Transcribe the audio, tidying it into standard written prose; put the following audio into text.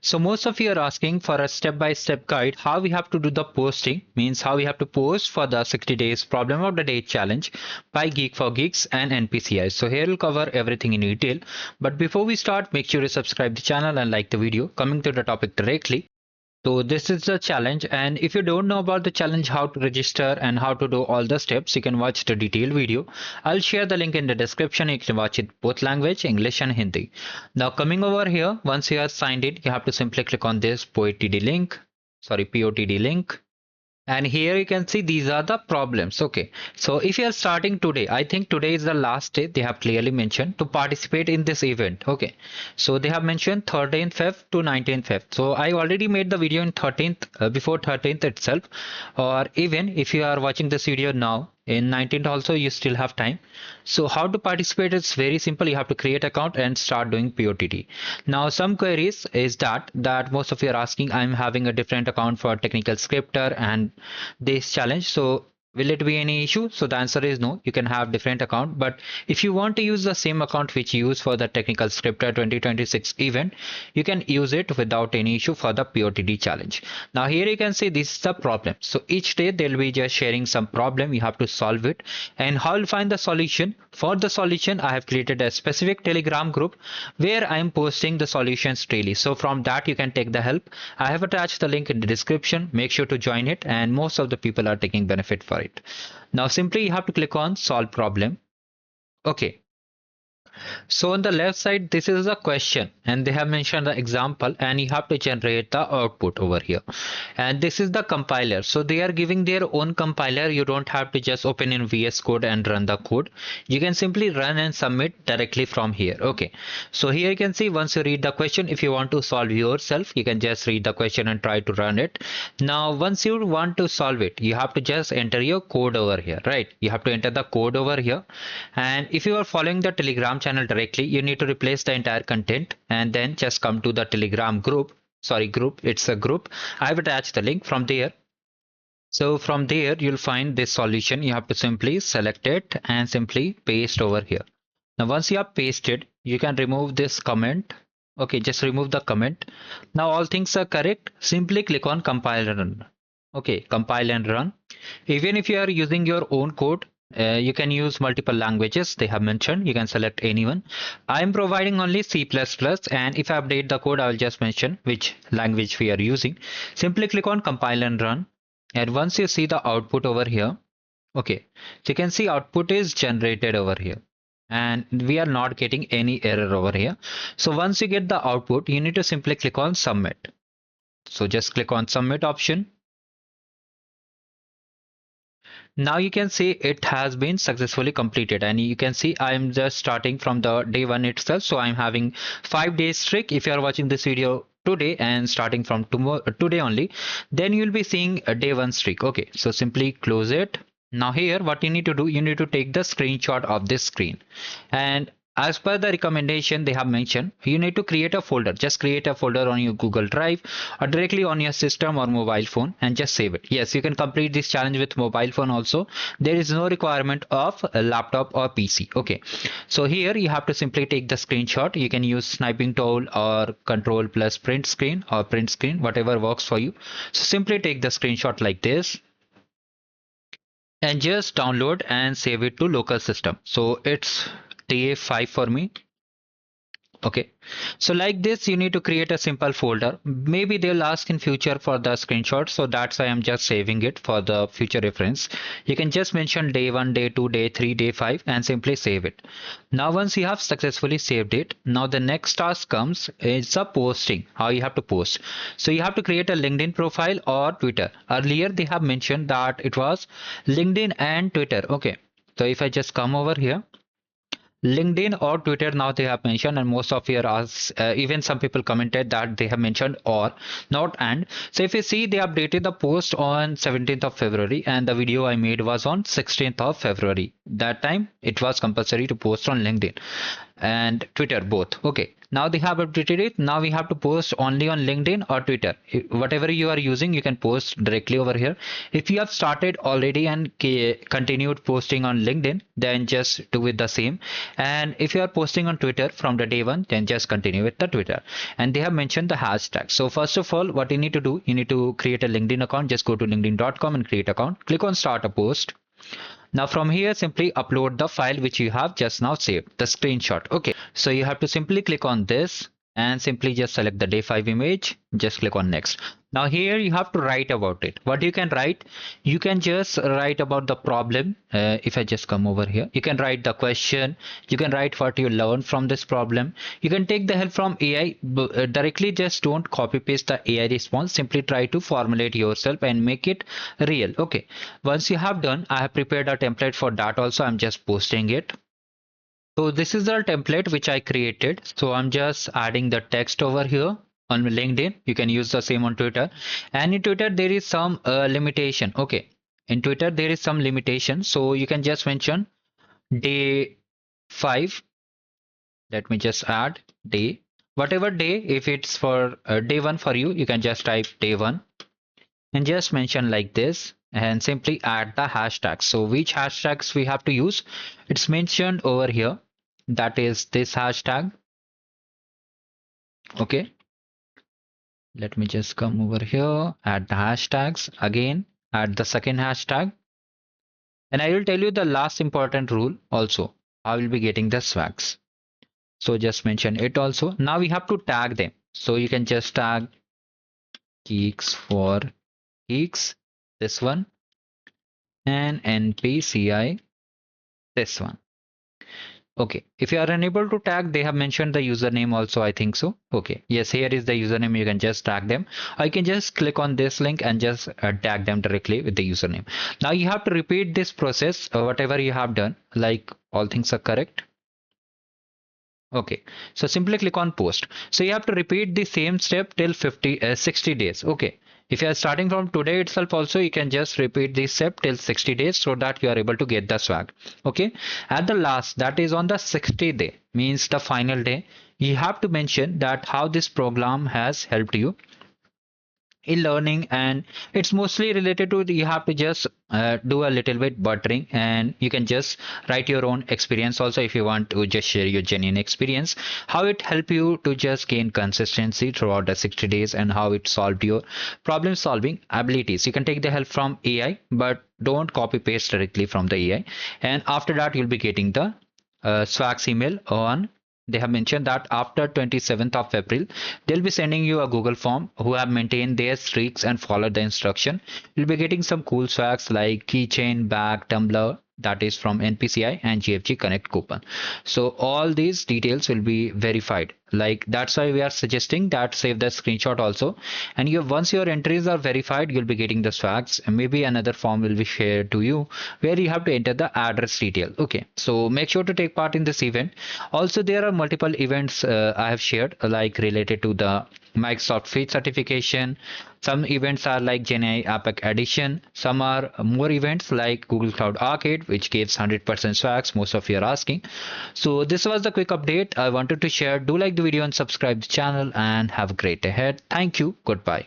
So most of you are asking for a step-by-step guide how we have to do the posting, means how we have to post for the 60 days problem of the day challenge by Geek for Geeks and NPCI. So here we'll cover everything in detail. But before we start, make sure to subscribe the channel and like the video. Coming to the topic directly. So this is the challenge, and if you don't know about the challenge, how to register and how to do all the steps, you can watch the detailed video. I'll share the link in the description. You can watch it both language, English and Hindi. Now coming over here, once you are signed in, you have to simply click on this POTD link. POTD link. And here you can see these are the problems. Okay, so if you are starting today, I think today is the last day they have clearly mentioned to participate in this event. Okay, so they have mentioned 13th Feb to 19th Feb. So I already made the video in 13th before 13th itself, or even if you are watching this video now in 19th also, you still have time. So how to participate is very simple. You have to create account and start doing POTD. Now some queries is that most of you are asking, I'm having a different account for technical scripter and this challenge, so will it be any issue? So the answer is no, you can have different account, but if you want to use the same account which you use for the technical scripter 2026 event, you can use it without any issue for the POTD challenge. Now here you can see this is the problem. So each day they'll be just sharing some problem, you have to solve it. And how you'll find the solution? For the solution, I have created a specific Telegram group where I am posting the solutions daily. So from that you can take the help. I have attached the link in the description. Make sure to join it, and most of the people are taking benefit for it. Now simply you have to click on solve problem. Okay, so on the left side, this is a question and they have mentioned the example, and you have to generate the output over here. And this is the compiler. So they are giving their own compiler. You don't have to just open in VS Code and run the code. You can simply run and submit directly from here. Okay, so here you can see once you read the question, if you want to solve yourself, you can just read the question and try to run it. Now once you want to solve it, you have to just enter your code over here, right? You have to enter the code over here. And if you are following the Telegram channel directly, you need to replace the entire content and then just come to the Telegram group. It's a group. I have attached the link from there. So from there you'll find this solution. You have to simply select it and simply paste over here. Now once you have pasted, you can remove this comment. Okay, just remove the comment. Now all things are correct. Simply click on compile and run. Okay, compile and run. Even if you are using your own code, you can use multiple languages they have mentioned. You can select anyone. I am providing only C++, and if I update the code, I will just mention which language we are using. Simply click on compile and run. And once you see the output over here, okay, so you can see output is generated over here. And we are not getting any error over here. So once you get the output, you need to simply click on submit. So just click on submit option. Now you can see it has been successfully completed, and you can see I'm just starting from the day one itself. So I'm having 5 days streak. If you are watching this video today and starting from tomorrow, today only, then you'll be seeing a day one streak. Okay, so simply close it. Now here what you need to do, you need to take the screenshot of this screen, and as per the recommendation they have mentioned, you need to create a folder. Just create a folder on your Google Drive or directly on your system or mobile phone and just save it. Yes, you can complete this challenge with mobile phone also. There is no requirement of a laptop or PC. Okay, so here you have to simply take the screenshot. You can use sniping tool or control plus print screen or print screen, whatever works for you. So simply take the screenshot like this and just download and save it to local system. So it's TA5 for me. Okay, so like this you need to create a simple folder. Maybe they'll ask in future for the screenshot, so that's why I'm just saving it for the future reference. You can just mention day 1, day 2, day 3, day 5 and simply save it. Now once you have successfully saved it, now the next task comes is the posting. How you have to post. So you have to create a LinkedIn profile or Twitter. Earlier they have mentioned that it was LinkedIn and Twitter. Okay, so if I just come over here, LinkedIn or Twitter, now they have mentioned, and most of you are even some people commented that they have mentioned or not and. So if you see, they updated the post on 17th of February and the video I made was on 16th of February. That time it was compulsory to post on LinkedIn. and Twitter both. Okay, now they have updated it. Now we have to post only on LinkedIn or Twitter. Whatever you are using, you can post directly over here. If you have started already and continued posting on LinkedIn, then just do with the same. And if you are posting on Twitter from the day one, then just continue with the Twitter. And they have mentioned the hashtag. So first of all, what you need to do, you need to create a LinkedIn account. Just go to linkedin.com and create account. Click on start a post. Now from here, simply upload the file which you have just now saved, the screenshot. Okay, so you have to simply click on this and simply just select the day 5 image, just click on next. Now here you have to write about it. What you can write, you can just write about the problem. If I just come over here, you can write the question, you can write what you learned from this problem. You can take the help from AI directly. Just don't copy paste the AI response, simply try to formulate yourself and make it real. Okay, once you have done, I have prepared a template for that also. I'm just posting it. So this is the template which I created. So I'm just adding the text over here on LinkedIn. You can use the same on Twitter. And in Twitter, there is some limitation. Okay. In Twitter, there is some limitation. So you can just mention day 5. Let me just add day. Whatever day, if it's for day 1 for you, you can just type day 1 and just mention like this and simply add the hashtags. So which hashtags we have to use? It's mentioned over here. That is this hashtag. Okay, let me just come over here, add the hashtags again, add the second hashtag, and I will tell you the last important rule also. I will be getting the swags, so just mention it also. Now we have to tag them, so you can just tag geeks for geeks, this one, and NPCI, this one. Okay, if you are unable to tag, they have mentioned the username also, I think so. Okay, yes, here is the username. You can just tag them. I can just click on this link and just tag them directly with the username. Now you have to repeat this process, whatever you have done, like all things are correct. Okay, so simply click on post. So you have to repeat the same step till 60 days. Okay, if you are starting from today itself also, you can just repeat this step till 60 days so that you are able to get the swag. Okay, at the last, that is on the 60th day, means the final day, you have to mention that how this program has helped you in learning, and it's mostly related to you have to just do a little bit buttering, and you can just write your own experience also if you want to just share your genuine experience, how it helped you to just gain consistency throughout the 60 days and how it solved your problem solving abilities. You can take the help from AI, but don't copy paste directly from the AI. And after that, you'll be getting the swags email on. They have mentioned that after 27th of April, they'll be sending you a Google form who have maintained their streaks and followed the instruction. You'll be getting some cool swags like keychain, bag, tumbler, that is from NPCI, and GFG Connect coupon. So all these details will be verified. Like that's why we are suggesting that save the screenshot also. And once your entries are verified, you'll be getting the swags, and maybe another form will be shared to you where you have to enter the address detail. Okay, so make sure to take part in this event. Also, there are multiple events I have shared like related to the Microsoft Feed certification. Some events are like GenAI Epic Edition. Some are more events like Google Cloud Arcade, which gives 100% swags. Most of you are asking. So this was the quick update I wanted to share. Do like the video and subscribe the channel, and have a great day ahead. Thank you. Goodbye.